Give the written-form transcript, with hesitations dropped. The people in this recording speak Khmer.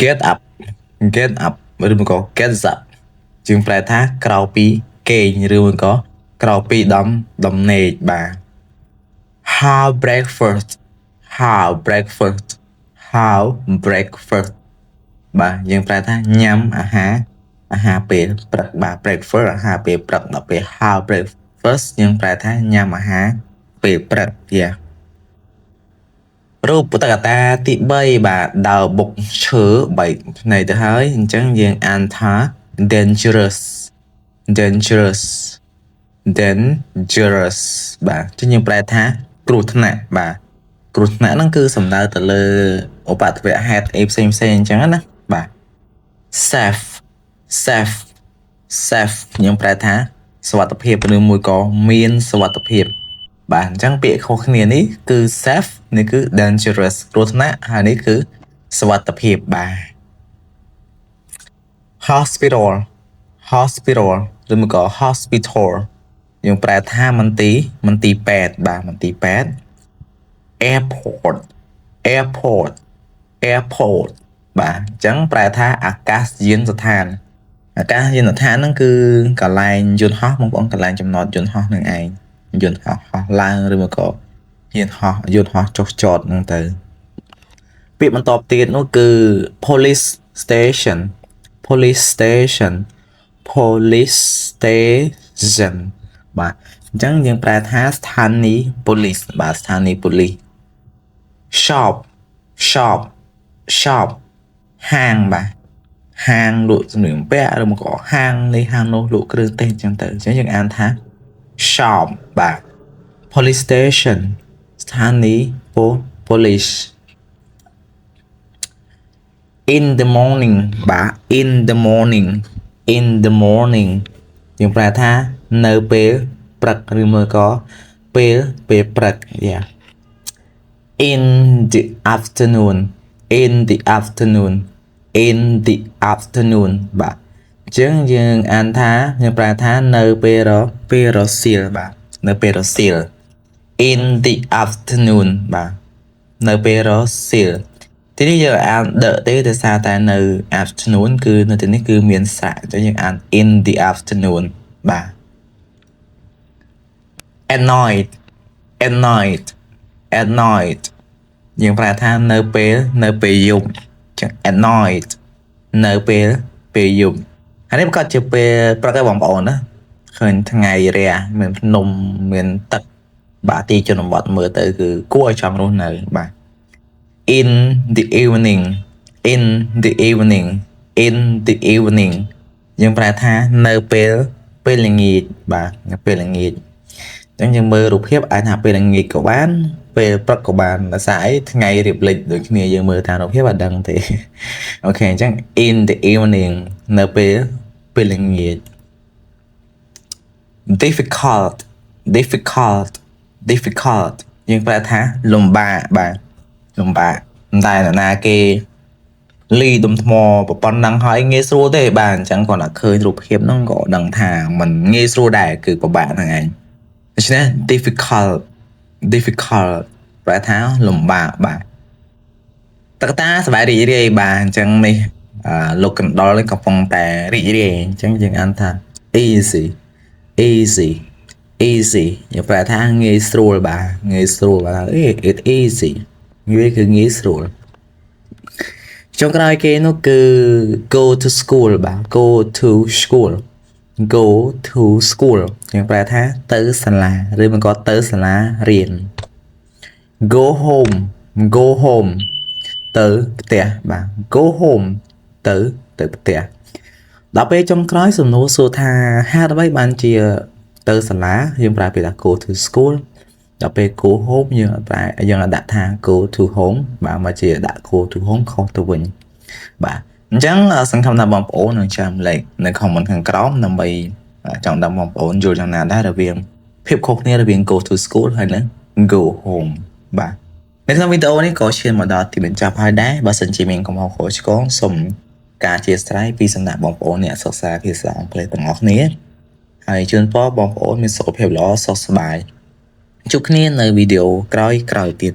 get up get up ឬមកក៏ get up ជាងប្រែថាក្រៅពីគេងឬមកក៏ក្រៅពីដំណេកបាទ have breakfast have breakfast have breakfast បាទយើងប្រែថាញ៉ាំអាហារពេលព្រឹកបាទ breakfast អាហារពេលព្រឹកដល់ពេល have breakfast យើងប្រែថាញ៉ាំអាហារពេលព្រឹកយ៉ារូបពុទ្ធកថាទី3បាទដើរបុកឈើ3ផ្នែកទៅហើយអញ្ចឹងយើងអានថា dangerous dangerous dangerous បាទអញ្ចឹងយើងប្រែថាគ្រោះថ្នាក់បាទគ្រោះថ្នាក់ហ្នឹងគឺសំដៅទៅលើឧបទ្ទវហេតុអីផ្សេងអញ្ចឹងណាបាទ safe safe safe ខ្ញុំប្រែថាសុវត្ថិភាពឬមួយក៏មានសុវត្ថិភាពបាទអញ្ចឹងពាក្យខុសគ្នានេះគឺ safe នេះគឺ dangerous គ្រោះថ្នាក់ហើយនេះគឺសុវត្ថិភាពបាទ hospital hospital ឬមួយក៏ hospital យើងប្រែថាមន្ទីរពេទ្យបាទមន្ទីរពេទ្យ airport airport airport បាទអញ្ចឹងប្រែថាអាកាសយានដ្ឋានហ្នឹងគឺកន្លែងយន្តហោះបងប្អូនកន្លែងចំណតយន្តហោះនឹងឯងយន្តហោះហោះឡើងឬមកក៏យន្តហោះចុះចតហ្នឹងទៅពាក្យបន្តទៀតនោះគឺ police station police station police station បាទអញ្ចឹងយើងប្រែថាស្ថានីយ៍ police បាទស្ថានីយ៍ police shop shop shop ហាងបាទហាងលក់សម្លៀកបំពាក់ឬមកក៏ហាងនេះហាងនោះលក់គ្រឿងទេសអញ្ចឹងទៅអញ្ចឹងយើងអានថា shop បាទ police station ស្ថានីយ៍ police in the morning បាទ in the morning in the morning យើងប្រែថានៅពេលព្រឹកឬមួយក៏ពេលព្រឹក yeah in the afternoon in the afternoon in the afternoon បាទអញ្ចឹងយើងអានថាយើងប្រែថានៅពេលរសៀលបាទនៅពេលរសៀល in the afternoon បាទនៅពេលរសៀលទីនេះយើងអានដកទេដោយសារតែនៅ afternoon គឺនៅទីនេះគឺមានស្រៈអញ្ចឹងយើងអាន in the afternoon បាទ at night at night at night យើងប្រែថានៅពេលយប់អញ្ចឹង at night នៅពេលយប់ហើយនេះប្រកាសជាពេលព្រឹកហើយបងប្អូនណាឃើញថ្ងៃរះមានភ្នំមានទឹកបាទទីជនបទមើលទៅគឺគួរឲ្យចង់រស់នៅបាទ in the evening in the evening in the evening យើងប្រែថានៅពេលល្ងាចបាទនៅពេលល្ងាចអញ្ចឹងយើងមើលរូបភាពអាចថាពេលល្ងាចក៏បានពេលព្រឹកក៏បានដោយសារអីថ្ងៃរៀបលិចដូចគ្នាយើងមើលតាមរូបភាពអត់ដឹងទេអូខេអញ្ចឹង in the evening នៅពេលល្ងាច difficult difficult difficult យើងប្រែថាលំបាកបាទលំបាកតែណាគេលីដុំថ្មប៉ុណ្ណឹងហើយងាយស្រួលទេបាទអញ្ចឹងគាត់តែឃើញរូបភាពហ្នឹងក៏ដឹងថាมันងាយស្រួលដែរគឺពិបាកហ្នឹងឯងដូច្នេះ difficult ប្រែថាលំបាកបាទតកតាសប្បាយរីករាយបាទអញ្ចឹងនេះលោកកណ្ដុរនេះកំពុងតែរីករាយអញ្ចឹងយើងអានថា easy យើងប្រែថាងាយស្រួលបាទងាយស្រួលបាទ it easy ងាយគឺងាយស្រួលចុងក្រោយគេនោះគឺ go to school បាទ go to school យើងប្រែថាទៅសាលាឬមិនក៏ទៅសាលារៀន go home ទៅផ្ទះបាទ go home ទៅផ្ទះដល់ពេលចុងក្រោយសំណួរសួរថាហេតុអ្វីបានជាទៅសាលាយើងប្រើពាក្យថា go to school ដល់ពេល go home យើងដាក់ថា go to home បាទមកជាដាក់ go to home ខុសទៅវិញបាទអញ្ចឹងសង្ឃឹមថាបងប្អូននឹងចាំលេខនៅ comment ខាងក្រោមដើម្បីចង់ដឹងបងប្អូនយល់យ៉ាងណាដែររវាងភាពខុសគ្នារវាង go to school ហើយនិង go home បាទនៅក្នុងវីដេអូនេះក៏ឈានមកដល់ទីបញ្ចប់ហើយដែរបើសិនជាមានកំហុសខុសឆ្គងសូមការអធិស្ឋានពីសំណាក់បងប្អូនអ្នកសិក្សាភាសាអង់គ្លេសទាំងអស់គ្នាហើយជូនពរបងប្អូនមានសុខភាពល្អសុខសប្បាយជួបគ្នានៅវីដេអូក្រោយទៀត